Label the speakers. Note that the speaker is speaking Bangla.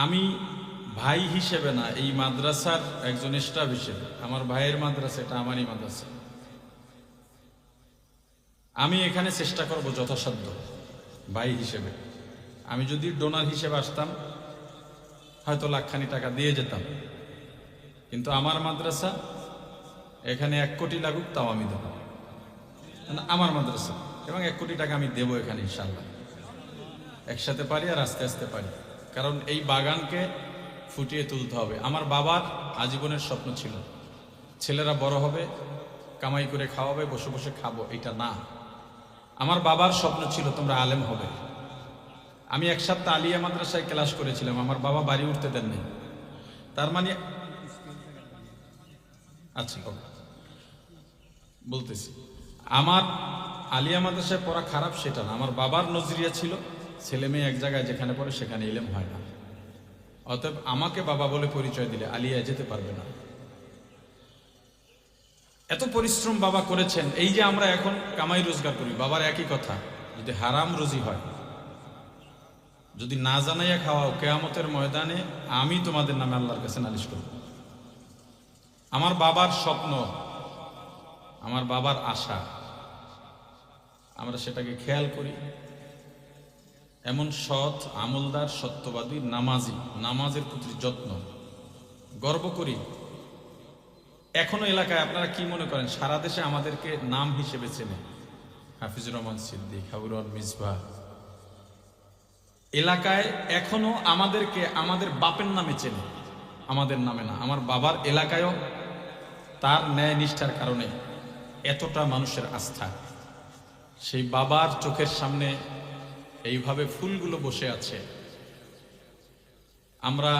Speaker 1: আমি ভাই হিসেবে না, এই মাদ্রাসার একজন স্টাফ হিসেবে, আমার ভাইয়ের মাদ্রাসা, এটা আমারই মাদ্রাসা। আমি এখানে চেষ্টা করব যথাসাধ্য ভাই হিসেবে। আমি যদি ডোনার হিসেবে আসতাম হয়তো লাখখানি টাকা দিয়ে যেতাম, কিন্তু আমার মাদ্রাসা, এখানে 1 কোটি লাগুক তাও আমি দেব, আমার মাদ্রাসা, এবং 1 কোটি টাকা আমি দেবো এখানে ইনশাআল্লাহ। একসাথে পারি আর আস্তে আস্তে পারি, কারণ এই বাগানকে ফুটিয়ে তুলতে হবে। আমার বাবার আজীবনের স্বপ্ন ছিল ছেলেরা বড় হবে, কামাই করে খাওয়াবে, বসে বসে খাবো, এটা না। আমার বাবার স্বপ্ন ছিল তোমরা আলেম হবে। আমি 1 সপ্তাহ আলিয়া মাদ্রাসায় ক্লাস করেছিলাম, আমার বাবা বাড়ি উঠতে দেন নাই। তার মানে আচ্ছা বলতেছি, আমার আলিয়া মাদ্রাসায় পড়া খারাপ সেটা না, আমার বাবার নজরিয়া ছিল ছেলে মেয়ে এক জায়গায় যেখানে পড়ে সেখানে ইলম হয় না, অতএব আমাকে বাবা বলে পরিচয় দিলে আলিয়া যেতে পারবে না। এত পরিশ্রম বাবা করেছেন। এই যে আমরা এখন কামাই রোজগার করি, বাবার একই কথা, যদি হারাম রুজি হয়, যদি না জানাইয়া খাওয়াও, কিয়ামতের ময়দানে আমি তোমাদের নামে আল্লাহর কাছে নালিশ করব। আমার বাবার স্বপ্ন, আমার বাবার আশা, আমরা সেটাকে খেয়াল করি। এমন সৎ, আমলদার, সত্যবাদী, নামাজি, নামাজের প্রতি যত্ন, গর্ব করি। এখনো এলাকায় আপনারা কি মনে করেন সারা দেশে আমাদেরকে নাম হিসেবে চেনে? হাফিজুর রহমান সিদ্দিক, হাবিবুর রহমান মিসবাহ, এলাকায় এখনো আমাদেরকে আমাদের বাপের নামে চেনে, আমাদের নামে না। আমার বাবার এলাকায়ও তার ন্যায় নিষ্ঠার কারণে এতটা মানুষের আস্থা। সেই বাবার চোখের সামনে এইভাবে ফুলগুলো বসে আছে। আমরা